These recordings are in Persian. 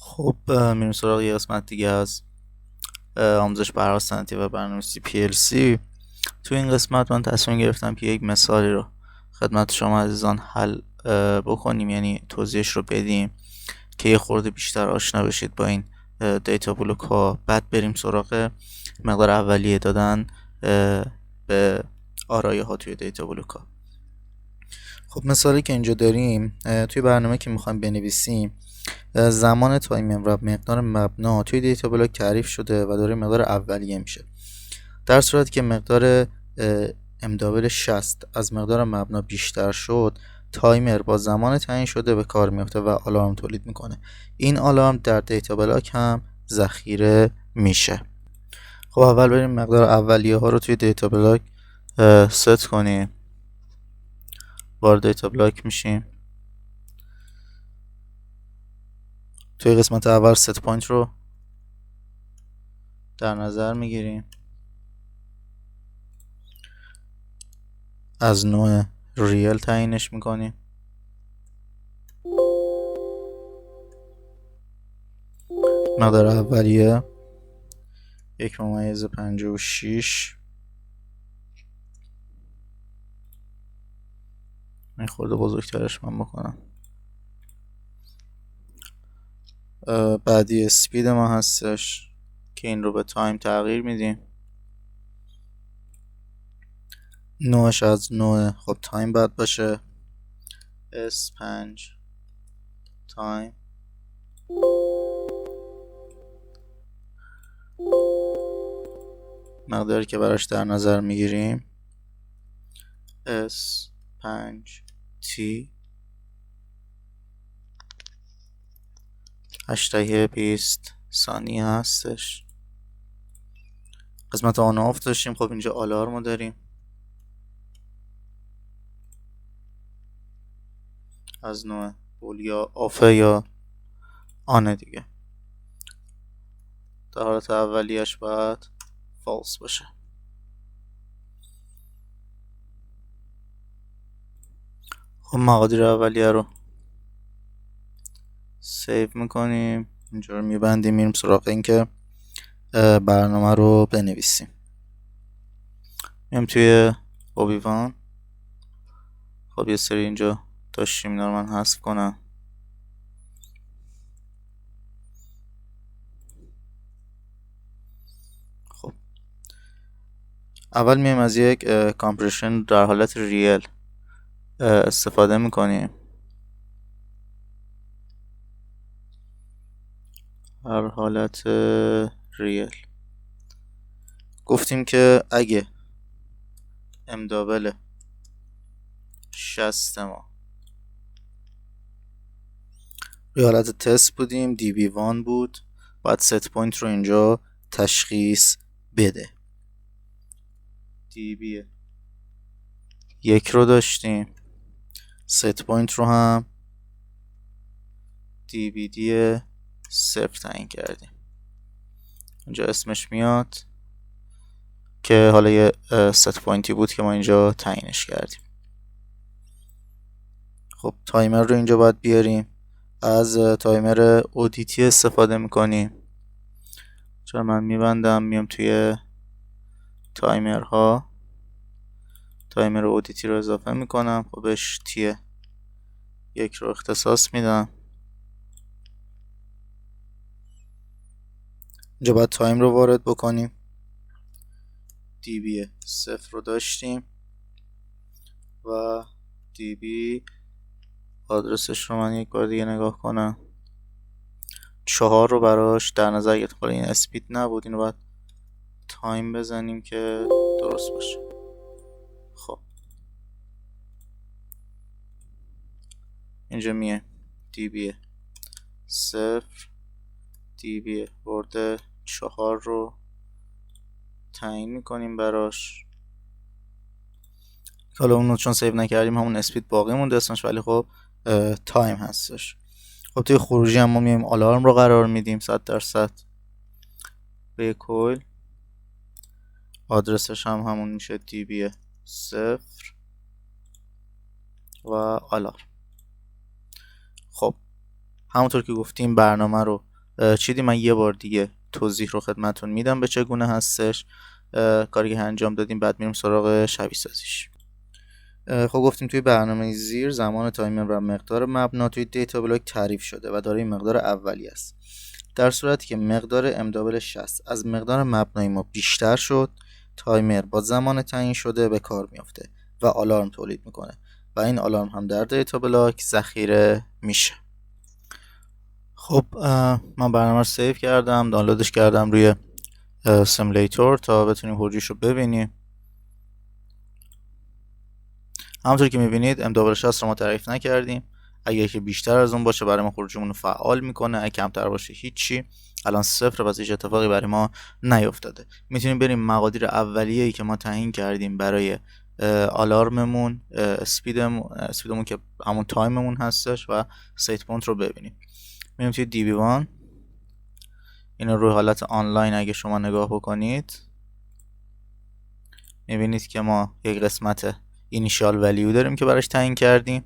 خب میریم سراغ یه قسمت دیگه از آموزش برنامه صنعتی و برنامه‌نویسی PLC. تو این قسمت من تصمیم گرفتم که یک مثالی رو خدمت شما عزیزان حل بکنیم، یعنی توضیحش رو بدیم که یه خورده بیشتر آشنا بشید با این دیتا بلوک ها. بعد بریم سراغ مقدار اولیه دادن به آرایه ها توی دیتا بلوک ها. خب مثالی که اینجا داریم توی برنامه که میخوایم بنویسیم، زمان تایمر و مقدار مبنا توی دیتا بلاک تعریف شده و داره مقدار اولیه میشه. در صورتی که مقدار امدابل 60 از مقدار مبنا بیشتر شد، تایمر با زمان تعیین شده به کار میفته و آلارم تولید میکنه. این آلارم در دیتا بلاک هم ذخیره میشه. خب اول بریم مقدار اولیه ها رو توی دیتا بلاک ست کنیم. وارد دیتا بلاک میشیم. توی قسمت اول ست پوینت رو در نظر میگیریم. از نوع ریل تعیینش میکنیم. مقدار اولیه 1.56. این خورده بزرگترش من بکنم. بعدی اسپید ما هستش که این رو به تایم تغییر میدیم. نوعش از نوع خب تایم باید باشه. S5 تایم. مقداری که براش در نظر میگیریم S5T 8:20 ثانیه هستش. قسمت آن آف داشتیم. خب اینجا آلارمو داریم از نوع بول یا آفه یا آنه دیگه. در حالت اولیش باید فالس باشه. خب مقادیر اولیه رو سیو میکنیم. اینجا رو میبندیم. میریم سراغ این که برنامه رو بنویسیم. میریم توی اوبیوان. خب یه سری اینجا داشتیم، اینا رو من حذف کنم. خب اول میایم از یک کامپرشن در حالت ریل استفاده میکنیم. هر حالت ریل گفتیم که اگه امدابل 60 ما روی حالت تست بودیم، DB1 بود، باید ست پوینت رو اینجا تشخیص بده. DB 1 رو داشتیم، ست پوینت رو هم DBD 0 تعیین کردیم. اینجا اسمش میاد که حالا یه ست پوینتی بود که ما اینجا تعیینش کردیم. خب تایمر رو اینجا باید بیاریم. از تایمر اودیتی استفاده میکنیم. چرا من میبندم، میام توی تایمرها، تایمر اودیتی رو اضافه میکنم. خب بهش تی 1 رو اختصاص میدم. اینجا باید تایم رو وارد بکنیم. DB 0 رو داشتیم و DB آدرسش رو من یک بار دیگه نگاه کنم. 4 رو براش در نظر گرفتیم. حالا این اسپید نبود، اینو باید تایم بزنیم که درست باشه. خب اینجا میه DB 0 DB ورد 4 رو تعیین میکنیم براش. حالا اونو چون سیو نکردیم همون اسپید باقی مونده اسمش، ولی خب تایم هستش. خب توی خروجی هم ما میایم آلارم رو قرار میدیم 100% به کویل. آدرسش هم همون میشه DB 0 و آلارم. خب همونطور که گفتیم برنامه رو چیدی من یه بار دیگه توضیح رو خدمتون میدم به چگونه هستش کاری که انجام دادیم، بعد میریم سراغ شبیه سازیش. خب گفتیم توی برنامه زیر زمان تایمر و مقدار مبنا توی دیتا بلاک تعریف شده و داره این مقدار اولی است. در صورتی که مقدار امدابل 60 از مقدار مبنای ما بیشتر شد، تایمر با زمان تعیین شده به کار میافته و آلارم تولید میکنه و این آلارم هم در دیتا بلاک ذخیره میشه. خب من برنامه رو سیو کردم، دانلودش کردم روی سیمولیتور تا بتونیم خروجیش رو ببینیم. همونطور که میبینید امدابل 60 رو ما تعریف نکردیم. اگه که بیشتر از اون باشه برای ما خروجیمون رو فعال میکنه، اگه کمتر باشه هیچی. الان صفر، پس هیچ اتفاقی برای ما نیفتاده. میتونیم بریم مقادیر اولیه‌ای که ما تعیین کردیم برای آلارممون، اسپیدمون که همون تایممون هستش و ست پوینت رو ببینیم. میریم توی DB1. اینو روی حالت آنلاین اگه شما نگاه بکنید میبینید که ما یک قسمت اینیشال ولیو داریم که براش تعیین کردیم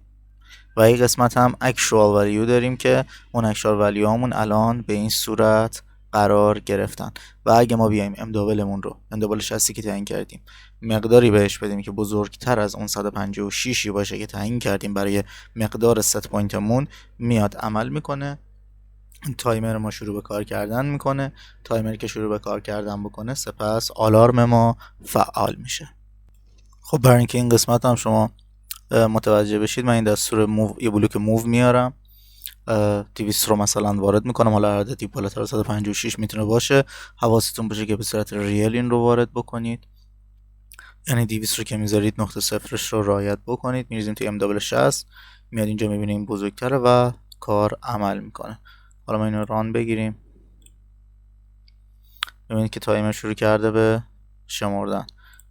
و یک قسمت هم اکچوال ولیو داریم که اون اکچوال ولیو همون الان به این صورت قرار گرفتن. و اگه ما بیایم امدابلمون رو، امدابل 60 که تعیین کردیم، مقداری بهش بدیم که بزرگتر از اون 156 باشه که تعیین کردیم برای مقدار ست پوینتمون، میاد عمل میکنه، تایمر ما شروع به کار کردن میکنه. تایمر که شروع به کار کردن بکنه سپس آلارم ما فعال میشه. خب برای اینکه این قسمت هم شما متوجه بشید، من این دستور موو، یه بلوک موو میارم، 200 رو مثلا وارد میکنم، حالا عددی بالاتر از 156 میتونه باشه. حواستون باشه که به صورت ریل این رو وارد بکنید، یعنی 200 رو که میذارید نقطه صفرش رو رعایت بکنید. میریزیم توی امدابل 60، میاد اینجا میبینیم بزرگتره و کار عمل میکنه. حالا ما اینو ران بگیریم، ببینید که تایمر شروع کرده به شمردن.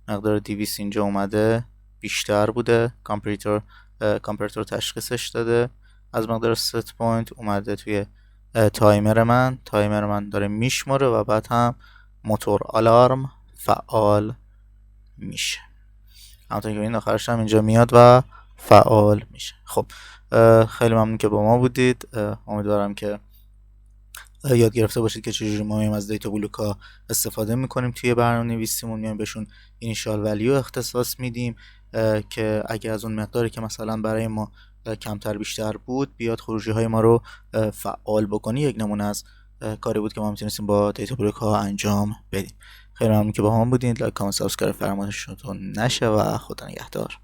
مقدار 200 اینجا اومده بیشتر بوده، کامپیوتر تشخیصش داده از مقدار ست پوینت، اومده توی تایمر من داره میشماره و بعد هم موتور آلارم فعال میشه. همونطور که ببینید آخرش هم اینجا میاد و فعال میشه. خب خیلی ممنون که با ما بودید. امیدوارم که یاد گرفته باشید که چجوری ما میایم از دیتا بلوک‌ها استفاده میکنیم توی برنامه‌نویسیمون، میایم بهشون اینیشال ولیو اختصاص میدیم که اگه از اون مقداری که مثلا برای ما کمتر بیشتر بود بیاد خروجی های ما رو فعال بکنی. یک نمونه از کاری بود که ما میتونستیم با دیتا بلوک‌ها انجام بدیم. خیلی ممنون که با هم بودین. لایک، کامنت، سابسکرایب فراموش نشه و خدا نگهدار.